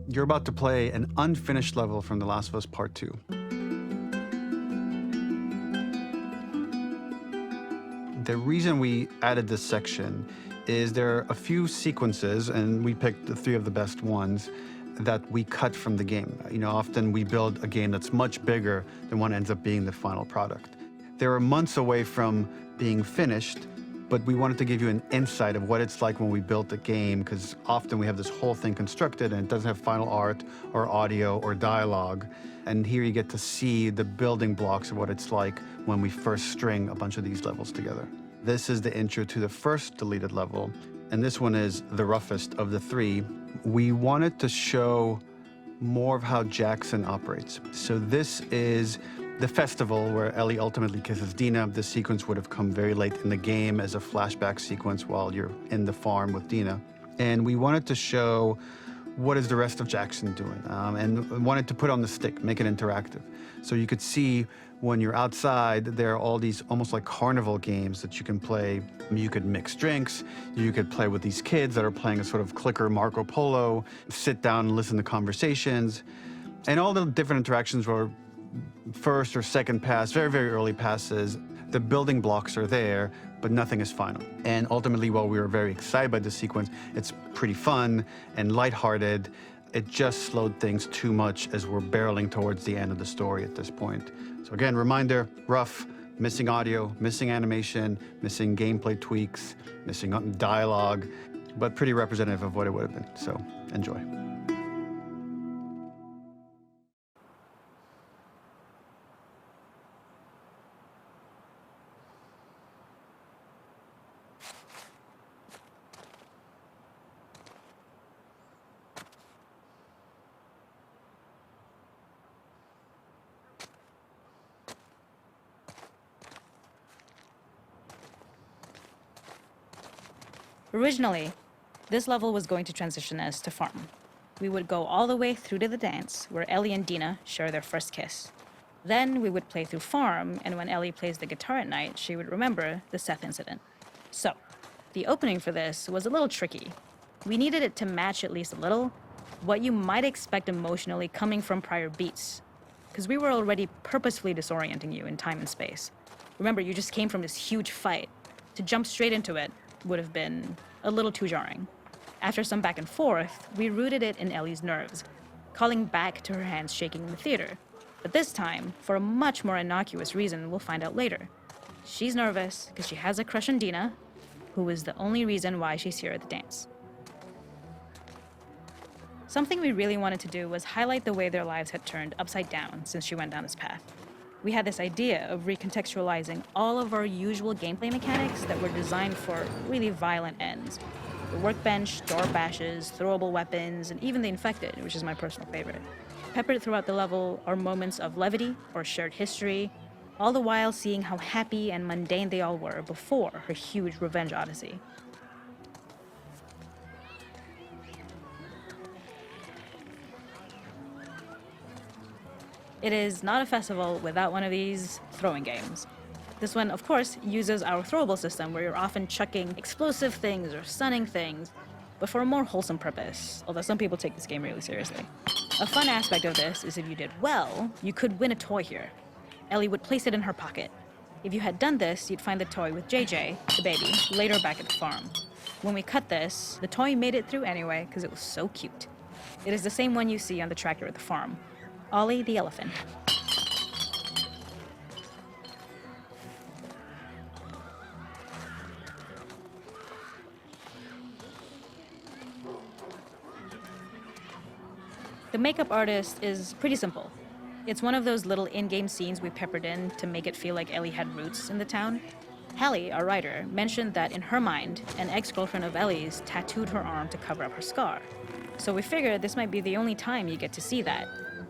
You're about to play an unfinished level from The Last of Us Part 2. The reason we added this section is there are a few sequences, and we picked the 3 of the best ones, that we cut from the game. You know, often we build a game that's much bigger than what ends up being the final product. They were months away from being finished, but we wanted to give you an insight of what it's like when we built a game, because often we have this whole thing constructed and it doesn't have final art or audio or dialogue. And here you get to see the building blocks of what it's like when we first string a bunch of these levels together. This is the intro to the first deleted level, and this one is the roughest of the 3. We wanted to show more of how Jackson operates. So this is the festival where Ellie ultimately kisses Dina. This sequence would have come very late in the game as a flashback sequence while you're in the farm with Dina. And we wanted to show what is the rest of Jackson doing, and wanted to put on the stick, make it interactive. So you could see when you're outside, there are all these almost like carnival games that you can play. You could mix drinks, you could play with these kids that are playing a sort of clicker Marco Polo, sit down and listen to conversations. And all the different interactions were first or second pass, very, very early passes. The building blocks are there, but nothing is final. And ultimately, while we were very excited by this sequence, it's pretty fun and lighthearted. It just slowed things too much as we're barreling towards the end of the story at this point. So again, reminder, rough, missing audio, missing animation, missing gameplay tweaks, missing dialogue, but pretty representative of what it would have been. So enjoy. Originally, this level was going to transition us to farm. We would go all the way through to the dance, where Ellie and Dina share their first kiss. Then we would play through farm, and when Ellie plays the guitar at night, she would remember the Seth incident. So, the opening for this was a little tricky. We needed it to match at least a little what you might expect emotionally coming from prior beats, because we were already purposefully disorienting you in time and space. Remember, you just came from this huge fight. To jump straight into it would have been a little too jarring. After some back and forth, we rooted it in Ellie's nerves, calling back to her hands shaking in the theater. But this time, for a much more innocuous reason we'll find out later. She's nervous because she has a crush on Dina, who is the only reason why she's here at the dance. Something we really wanted to do was highlight the way their lives had turned upside down since she went down this path. We had this idea of recontextualizing all of our usual gameplay mechanics that were designed for really violent ends. The workbench, door bashes, throwable weapons, and even the infected, which is my personal favorite. Peppered throughout the level are moments of levity or shared history, all the while seeing how happy and mundane they all were before her huge revenge odyssey. It is not a festival without one of these throwing games. This one, of course, uses our throwable system where you're often chucking explosive things or stunning things, but for a more wholesome purpose, although some people take this game really seriously. A fun aspect of this is if you did well, you could win a toy here. Ellie would place it in her pocket. If you had done this, you'd find the toy with JJ, the baby, later back at the farm. When we cut this, the toy made it through anyway because it was so cute. It is the same one you see on the tractor at the farm. Ollie the elephant. The makeup artist is pretty simple. It's one of those little in-game scenes we peppered in to make it feel like Ellie had roots in the town. Hallie, our writer, mentioned that in her mind, an ex-girlfriend of Ellie's tattooed her arm to cover up her scar. So we figured this might be the only time you get to see that.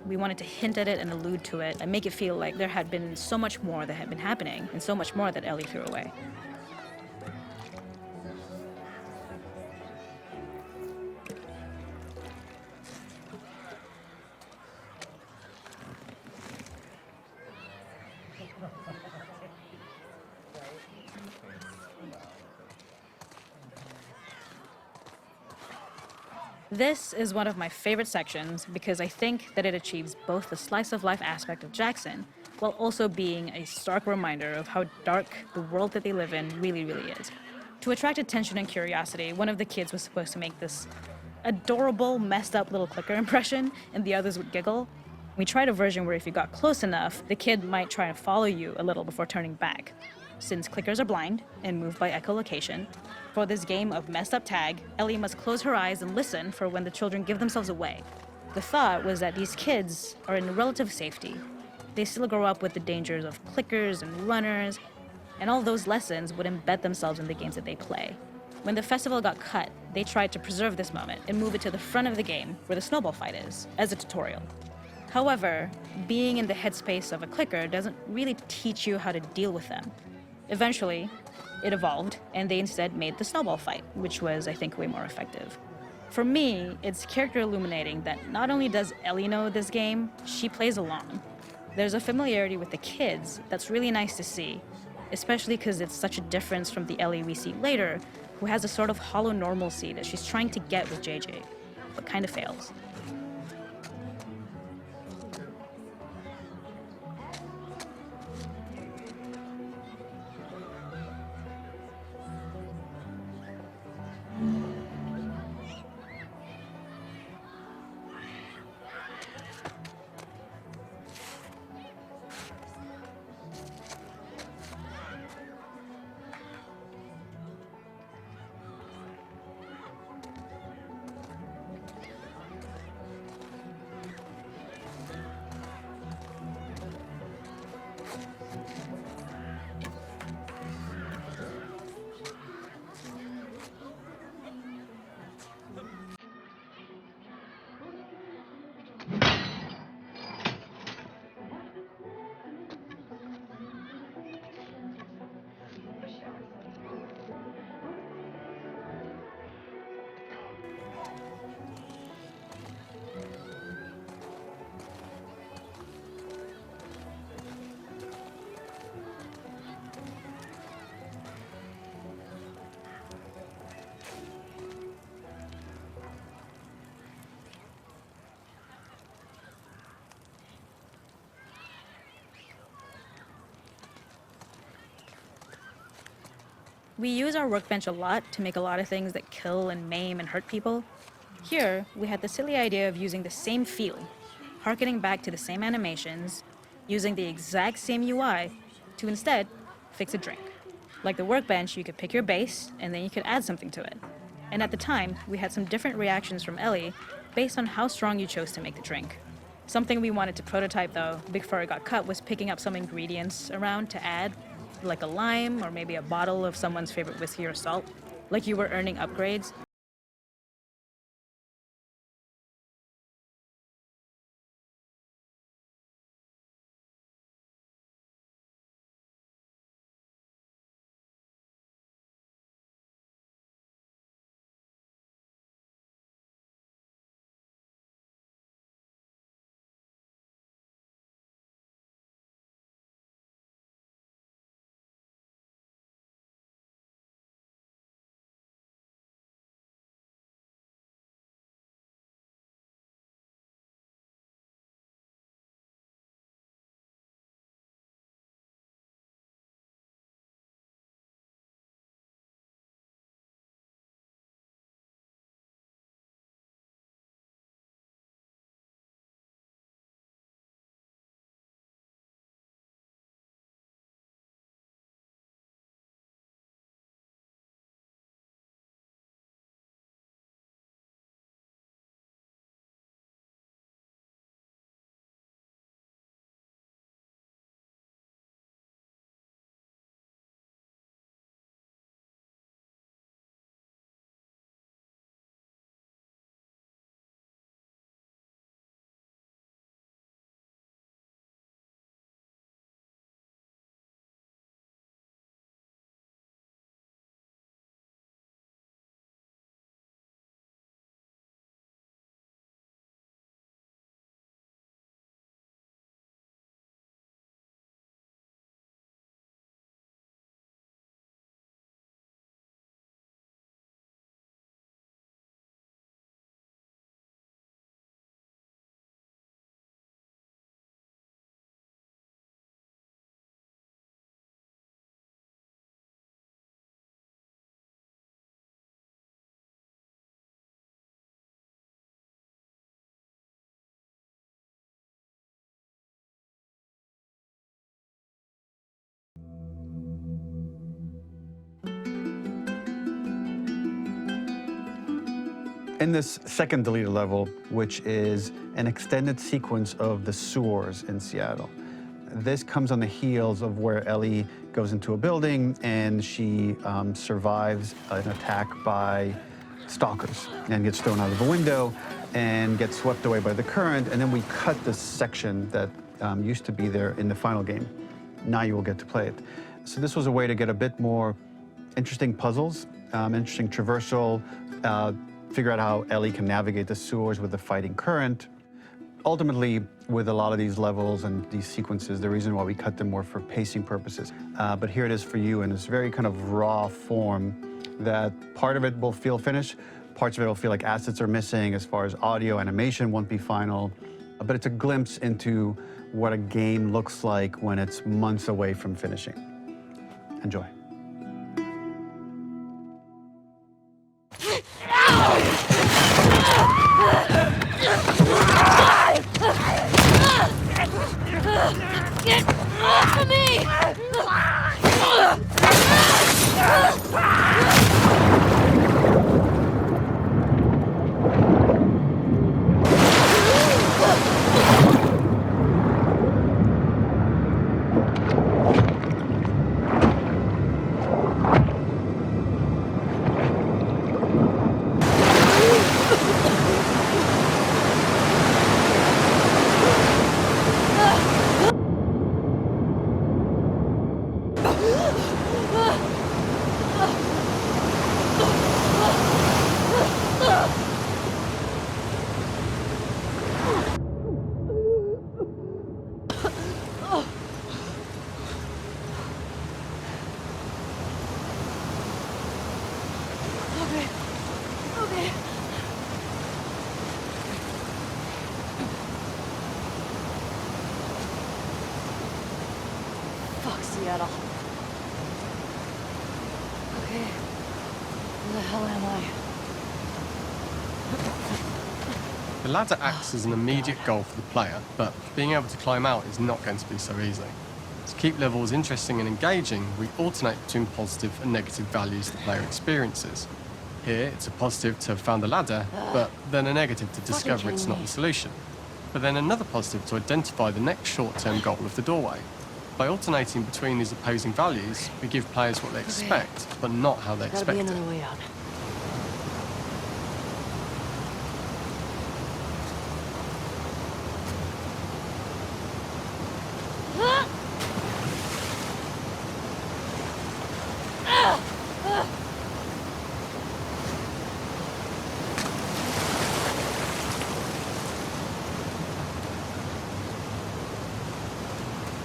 We wanted to hint at it and allude to it and make it feel like there had been so much more that had been happening and so much more that Ellie threw away. This is one of my favorite sections because I think that it achieves both the slice of life aspect of Jackson while also being a stark reminder of how dark the world that they live in really is. To attract attention and curiosity, one of the kids was supposed to make this adorable, messed up little clicker impression, and the others would giggle. We tried a version where if you got close enough, the kid might try and follow you a little before turning back. Since clickers are blind and move by echolocation, for this game of messed up tag, Ellie must close her eyes and listen for when the children give themselves away. The thought was that these kids are in relative safety. They still grow up with the dangers of clickers and runners, and all those lessons would embed themselves in the games that they play. When the festival got cut, they tried to preserve this moment and move it to the front of the game where the snowball fight is, as a tutorial. However, being in the headspace of a clicker doesn't really teach you how to deal with them. Eventually, it evolved, and they instead made the snowball fight, which was, I think, way more effective. For me, it's character illuminating that not only does Ellie know this game, she plays along. There's a familiarity with the kids that's really nice to see, especially because it's such a difference from the Ellie we see later, who has a sort of hollow normalcy that she's trying to get with JJ, but kind of fails. We use our workbench a lot to make a lot of things that kill and maim and hurt people. Here, we had the silly idea of using the same feel, harkening back to the same animations, using the exact same UI to instead fix a drink. Like the workbench, you could pick your base and then you could add something to it. And at the time, we had some different reactions from Ellie based on how strong you chose to make the drink. Something we wanted to prototype though, before it got cut, was picking up some ingredients around to add, like a lime or maybe a bottle of someone's favorite whiskey or salt, like you were earning upgrades. in this second deleted level, which is an extended sequence of the sewers in Seattle. This comes on the heels of where Ellie goes into a building and she survives an attack by stalkers and gets thrown out of a window and gets swept away by the current. And then we cut this section that used to be there in the final game. Now you will get to play it. So this was a way to get a bit more interesting puzzles, interesting traversal, figure out how Ellie can navigate the sewers with the fighting current. Ultimately, with a lot of these levels and these sequences, the reason why we cut them were for pacing purposes. But here it is for you in this very kind of raw form that part of it will feel finished, parts of it will feel like assets are missing as far as audio, animation won't be final. But it's a glimpse into what a game looks like when it's months away from finishing. Enjoy. Get off of me! Okay. Fuck Seattle. Okay. Where the hell am I? The ladder acts as an immediate goal for the player, but being able to climb out is not going to be so easy. To keep levels interesting and engaging, we alternate between positive and negative values the player experiences. Here, it's a positive to have found the ladder, but then a negative to discover it's not the solution. But then another positive to identify the next short-term goal of the doorway. By alternating between these opposing values, we give players what they expect, but not how they expect it. Gotta be another way out.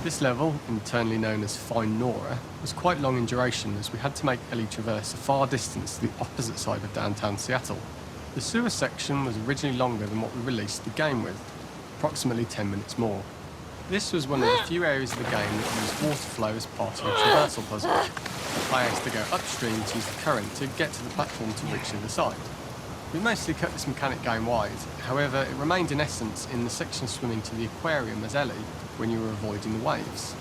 This level, internally known as Find Nora, was quite long in duration as we had to make Ellie traverse a far distance to the opposite side of downtown Seattle. The sewer section was originally longer than what we released the game with, approximately 10 minutes more. This was one of the few areas of the game that used water flow as part of a traversal puzzle. The player has to go upstream to use the current to get to the platform to reach the other side. We mostly cut this mechanic game wide, however it remained in essence in the section swimming to the aquarium as Ellie when you were avoiding the waves.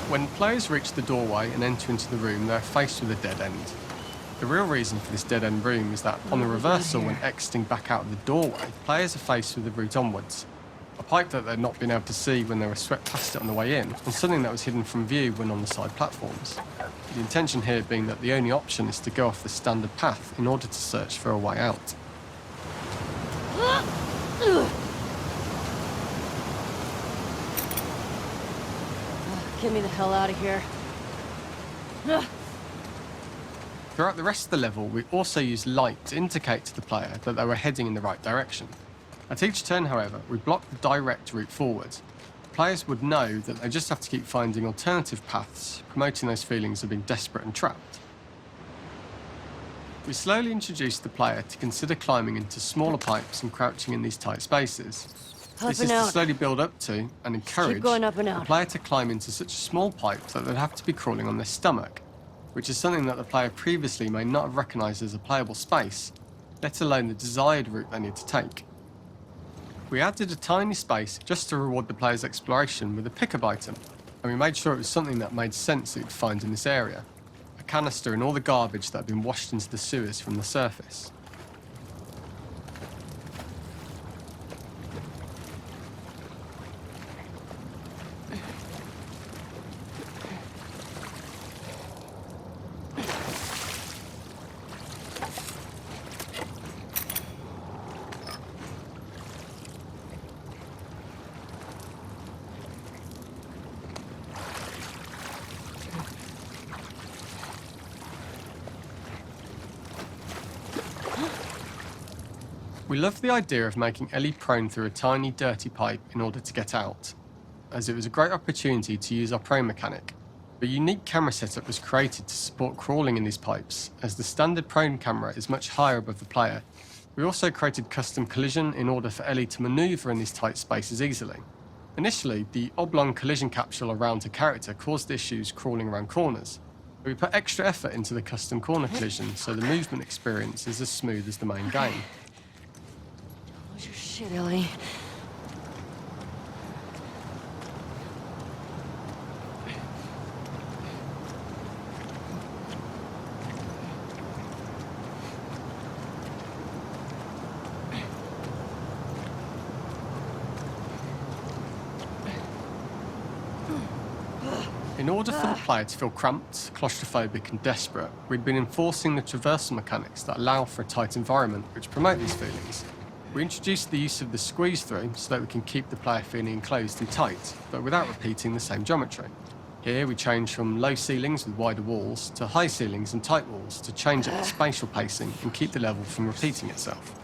When players reach the doorway and enter into the room, they're faced with a dead end. The real reason for this dead-end room is that on the reversal, when exiting back out of the doorway, players are faced with the route onwards. A pipe that they'd not been able to see when they were swept past it on the way in, and something that was hidden from view when on the side platforms. The intention here being that the only option is to go off the standard path in order to search for a way out. Get me the hell out of here. Throughout the rest of the level, we also used light to indicate to the player that they were heading in the right direction. At each turn, however, we blocked the direct route forward. Players would know that they just have to keep finding alternative paths, promoting those feelings of being desperate and trapped. We slowly introduced the player to consider climbing into smaller pipes and crouching in these tight spaces. This is to slowly build up to and encourage the player to climb into such a small pipe that they'd have to be crawling on their stomach, which is something that the player previously may not have recognised as a playable space, let alone the desired route they need to take. We added a tiny space just to reward the player's exploration with a pickup item, and we made sure it was something that made sense that you'd find in this area. A canister in all the garbage that had been washed into the sewers from the surface. We loved the idea of making Ellie prone through a tiny, dirty pipe in order to get out, as it was a great opportunity to use our prone mechanic. A unique camera setup was created to support crawling in these pipes, as the standard prone camera is much higher above the player. We also created custom collision in order for Ellie to manoeuvre in these tight spaces easily. Initially, the oblong collision capsule around her character caused issues crawling around corners. We put extra effort into the custom corner collision, so the movement experience is as smooth as the main game. Hold your shit, Ellie. In order for the player to feel cramped, claustrophobic and desperate, we'd been enforcing the traversal mechanics that allow for a tight environment which promote these feelings. We introduced the use of the squeeze through so that we can keep the player feeling enclosed and tight, but without repeating the same geometry. Here we change from low ceilings with wider walls to high ceilings and tight walls to change up the spatial pacing and keep the level from repeating itself.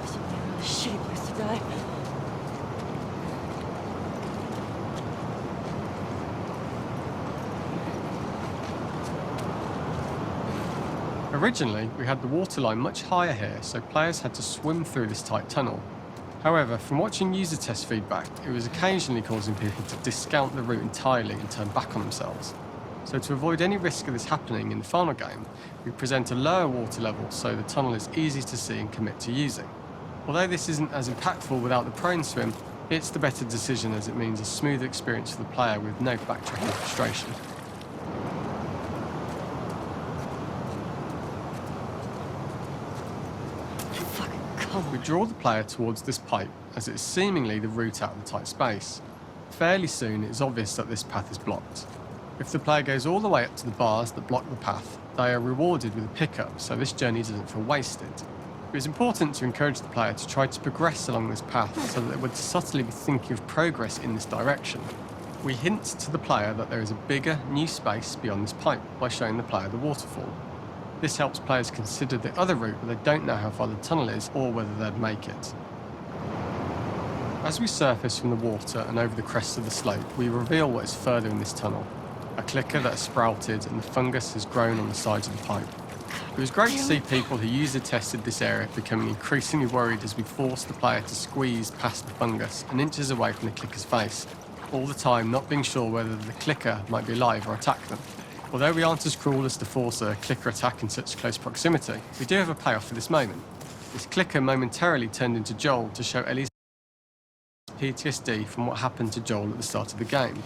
This would be a really shitty place to die. Originally, we had the waterline much higher here, so players had to swim through this tight tunnel. However, from watching user test feedback, it was occasionally causing people to discount the route entirely and turn back on themselves. So to avoid any risk of this happening in the final game, we present a lower water level so the tunnel is easy to see and commit to using. Although this isn't as impactful without the prone swim, it's the better decision as it means a smoother experience for the player with no backtracking frustration. We draw the player towards this pipe, as it is seemingly the route out of the tight space. Fairly soon, it is obvious that this path is blocked. If the player goes all the way up to the bars that block the path, they are rewarded with a pickup, so this journey doesn't feel wasted. It is important to encourage the player to try to progress along this path so that they would subtly be thinking of progress in this direction. We hint to the player that there is a bigger, new space beyond this pipe by showing the player the waterfall. This helps players consider the other route where they don't know how far the tunnel is or whether they'd make it. As we surface from the water and over the crest of the slope, we reveal what is further in this tunnel. A clicker that has sprouted and the fungus has grown on the sides of the pipe. It was great to see people who user tested this area becoming increasingly worried as we forced the player to squeeze past the fungus and inches away from the clicker's face, all the time not being sure whether the clicker might be alive or attack them. Although we aren't as cruel as to force a clicker attack in such close proximity, we do have a payoff for this moment. This clicker momentarily turned into Joel to show Ellie's PTSD from what happened to Joel at the start of the game.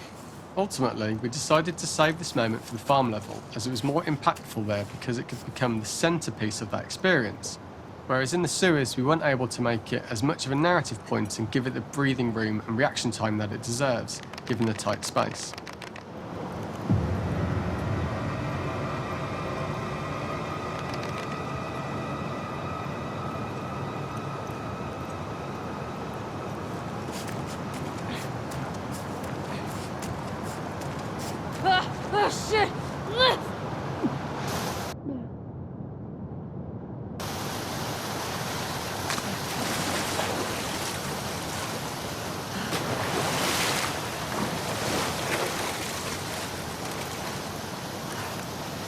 Ultimately, we decided to save this moment for the farm level, as it was more impactful there because it could become the centrepiece of that experience. Whereas in the sewers, we weren't able to make it as much of a narrative point and give it the breathing room and reaction time that it deserves, given the tight space. Oh, shit!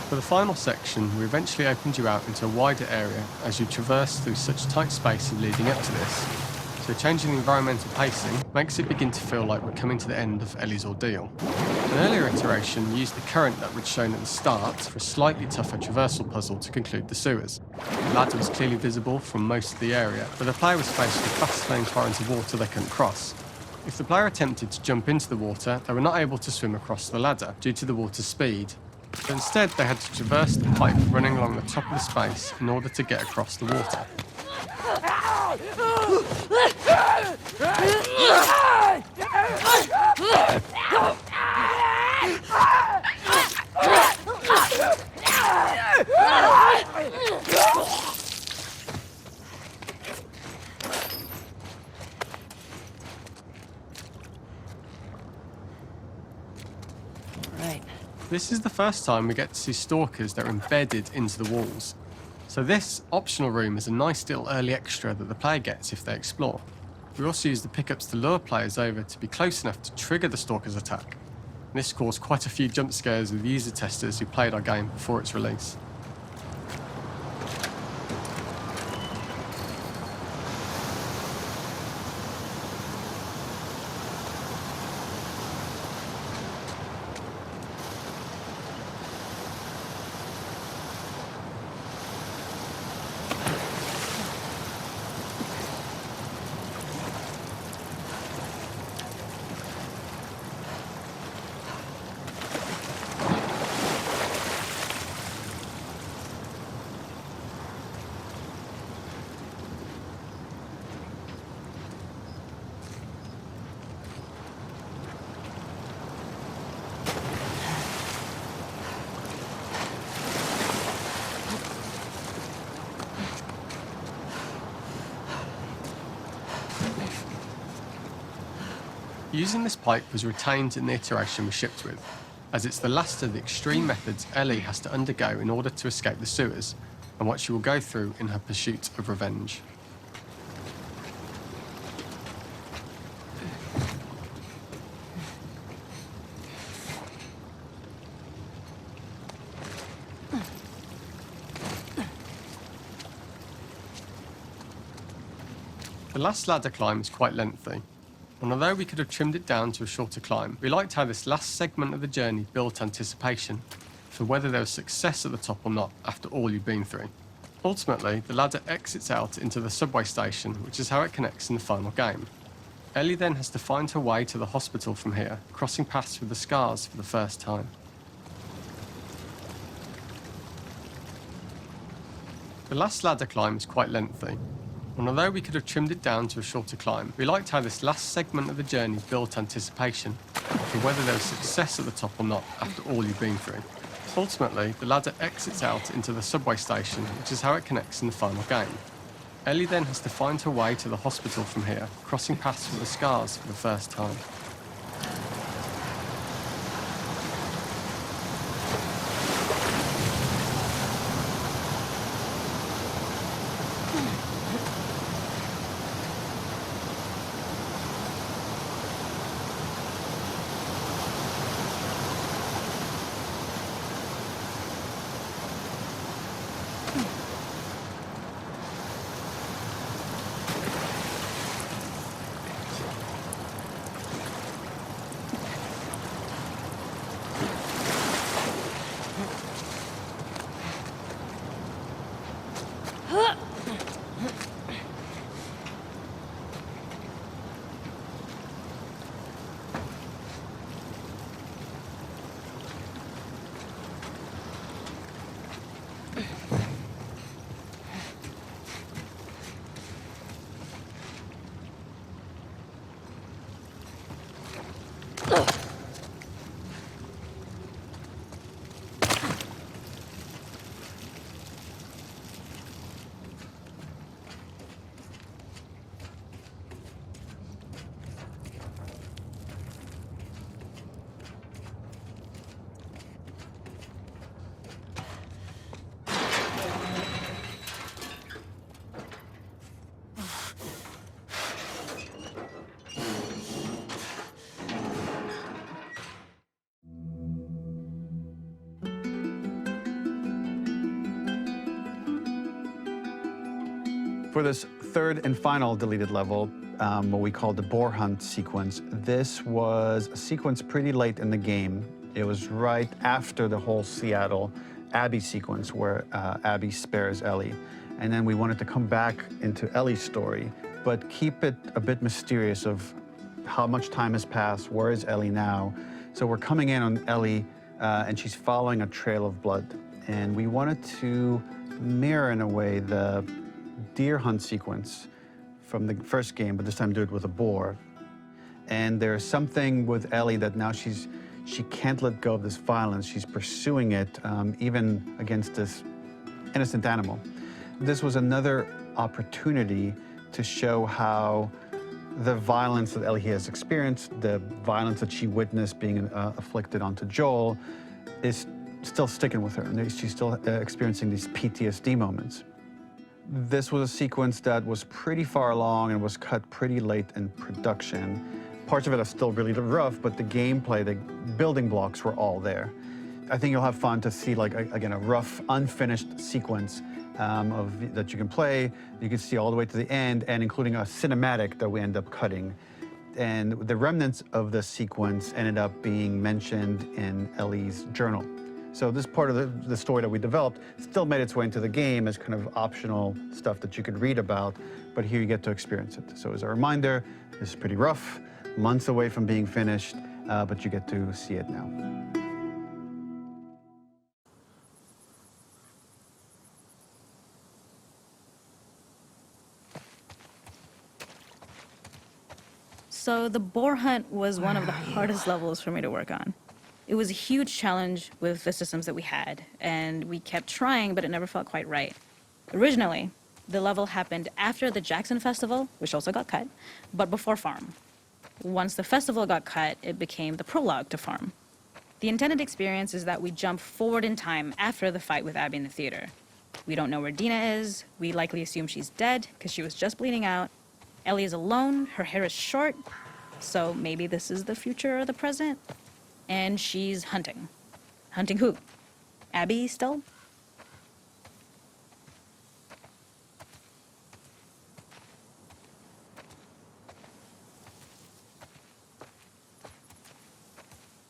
For the final section, we eventually opened you out into a wider area as you traverse through such tight spaces leading up to this. So changing the environmental pacing makes it begin to feel like we're coming to the end of Ellie's ordeal. An earlier iteration used the current that was shown at the start for a slightly tougher traversal puzzle to conclude the sewers. The ladder was clearly visible from most of the area, but the player was faced with fast-flowing torrents of water they couldn't cross. If the player attempted to jump into the water, they were not able to swim across the ladder due to the water's speed. But instead, they had to traverse the pipe running along the top of the space in order to get across the water. Right. This is the first time we get to see stalkers that are embedded into the walls. So this optional room is a nice little early extra that the player gets if they explore. We also use the pickups to lure players over to be close enough to trigger the stalker's attack. This caused quite a few jump scares with user testers who played our game before its release. Using this pipe was retained in the iteration we shipped with, as it's the last of the extreme methods Ellie has to undergo in order to escape the sewers, and what she will go through in her pursuit of revenge. The last ladder climb is quite lengthy, and although we could have trimmed it down to a shorter climb, we liked how this last segment of the journey built anticipation for whether there was success at the top or not after all you've been through. Ultimately, the ladder exits out into the subway station, which is how it connects in the final game. Ellie then has to find her way to the hospital from here, crossing paths with the scars for the first time. The last ladder climb is quite lengthy, and although we could have trimmed it down to a shorter climb, we liked how this last segment of the journey built anticipation for whether there was success at the top or not after all you've been through. Ultimately, the ladder exits out into the subway station, which is how it connects in the final game. Ellie then has to find her way to the hospital from here, crossing paths with the scars for the first time. For this third and final deleted level, what we call the boar hunt sequence. This was a sequence pretty late in the game. It was right after the whole Seattle Abby sequence where Abby spares Ellie. And then we wanted to come back into Ellie's story, but keep it a bit mysterious of how much time has passed, where is Ellie now? So we're coming in on Ellie, and she's following a trail of blood. And we wanted to mirror, in a way, the deer hunt sequence from the first game, but this time do it with a boar. And there's something with Ellie that now she can't let go of this violence. She's pursuing it, even against this innocent animal. This was another opportunity to show how the violence that Ellie has experienced, the violence that she witnessed being afflicted onto Joel, is still sticking with her, and she's still experiencing these PTSD moments. This was a sequence that was pretty far along and was cut pretty late in production. Parts of it are still really rough, but the gameplay, the building blocks were all there. I think you'll have fun to see, like, again, a rough, unfinished sequence that you can play. You can see all the way to the end, and including a cinematic that we end up cutting. And the remnants of the sequence ended up being mentioned in Ellie's journal. So this part of the story that we developed still made its way into the game as kind of optional stuff that you could read about, but here you get to experience it. So as a reminder, this is pretty rough, months away from being finished, but you get to see it now. So the boar hunt was one of the hardest levels for me to work on. It was a huge challenge with the systems that we had, and we kept trying, but it never felt quite right. Originally, the level happened after the Jackson Festival, which also got cut, but before Farm. Once the festival got cut, it became the prologue to Farm. The intended experience is that we jump forward in time after the fight with Abby in the theater. We don't know where Dina is. We likely assume she's dead because she was just bleeding out. Ellie is alone, her hair is short, so maybe this is the future or the present. And she's hunting. Hunting who? Abby still?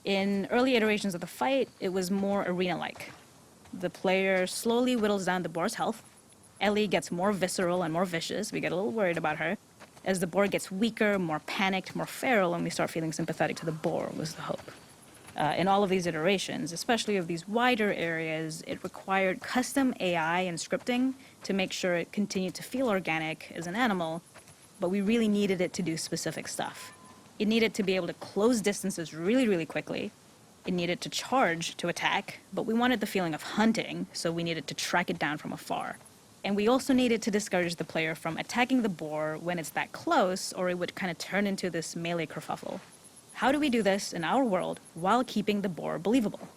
In early iterations of the fight, it was more arena-like. The player slowly whittles down the boar's health. Ellie gets more visceral and more vicious. We get a little worried about her. As the boar gets weaker, more panicked, more feral, and we start feeling sympathetic to the boar, was the hope. In all of these iterations, especially of these wider areas, it required custom AI and scripting to make sure it continued to feel organic as an animal, but we really needed it to do specific stuff. It needed to be able to close distances really, really quickly. It needed to charge to attack, but we wanted the feeling of hunting, so we needed to track it down from afar. And we also needed to discourage the player from attacking the boar when it's that close, or it would kind of turn into this melee kerfuffle. How do we do this in our world while keeping the boar believable?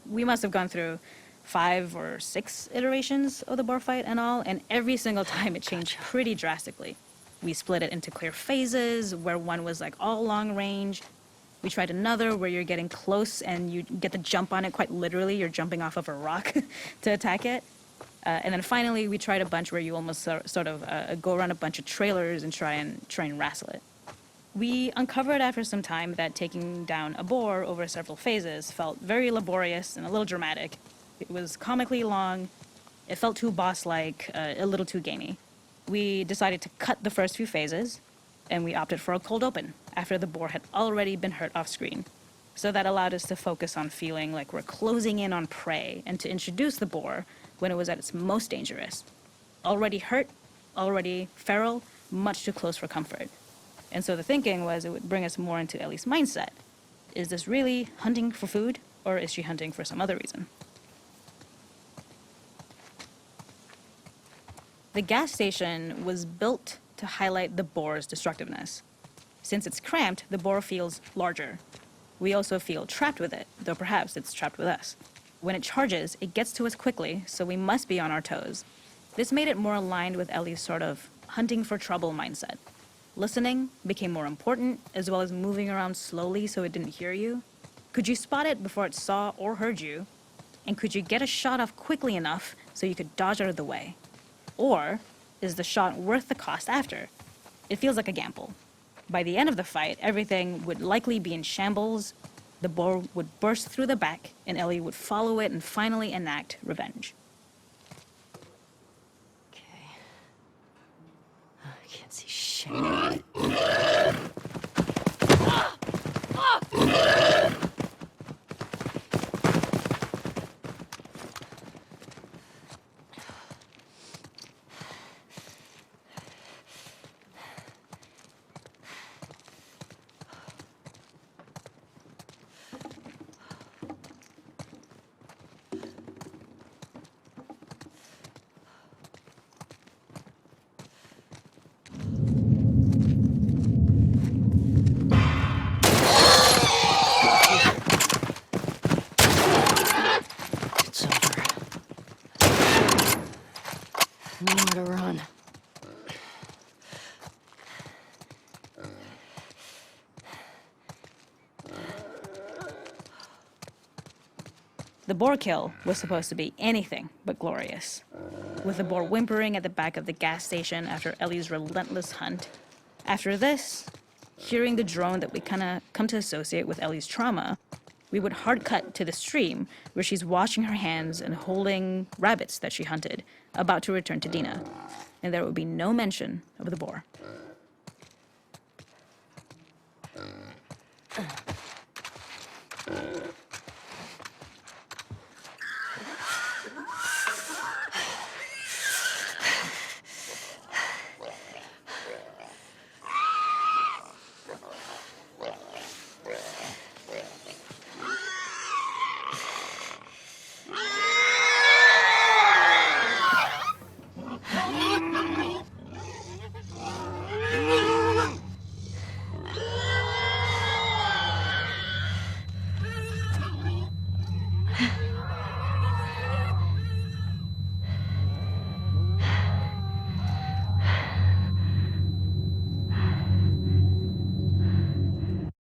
We must have gone through 5 or 6 iterations of the boar fight and all, and every single time it changed pretty drastically. We split it into clear phases, where one was like all long range. We tried another where you're getting close and you get the jump on it quite literally. You're jumping off of a rock to attack it. And then finally, we tried a bunch where you almost sort of go around a bunch of trailers and try and wrestle it. We uncovered after some time that taking down a boar over several phases felt very laborious and a little dramatic. It was comically long, it felt too boss-like, a little too gamey. We decided to cut the first few phases, and we opted for a cold open after the boar had already been hurt off screen. So that allowed us to focus on feeling like we're closing in on prey and to introduce the boar when it was at its most dangerous. Already hurt, already feral, much too close for comfort. And so the thinking was it would bring us more into Ellie's mindset. Is this really hunting for food, or is she hunting for some other reason? The gas station was built to highlight the boar's destructiveness. Since it's cramped, the boar feels larger. We also feel trapped with it, though perhaps it's trapped with us. When it charges, it gets to us quickly, so we must be on our toes. This made it more aligned with Ellie's sort of hunting for trouble mindset. Listening became more important, as well as moving around slowly so it didn't hear you. Could you spot it before it saw or heard you? And could you get a shot off quickly enough so you could dodge out of the way? Or is the shot worth the cost after? It feels like a gamble. By the end of the fight, everything would likely be in shambles. The boar would burst through the back, and Ellie would follow it and finally enact revenge. Okay. I can't see shit. It's over. Nowhere to run. The boar kill was supposed to be anything but glorious. With the boar whimpering at the back of the gas station after Ellie's relentless hunt. After this, hearing the drone that we kinda come to associate with Ellie's trauma, we would hard cut to the stream where she's washing her hands and holding rabbits that she hunted, about to return to Dina. And there would be no mention of the boar.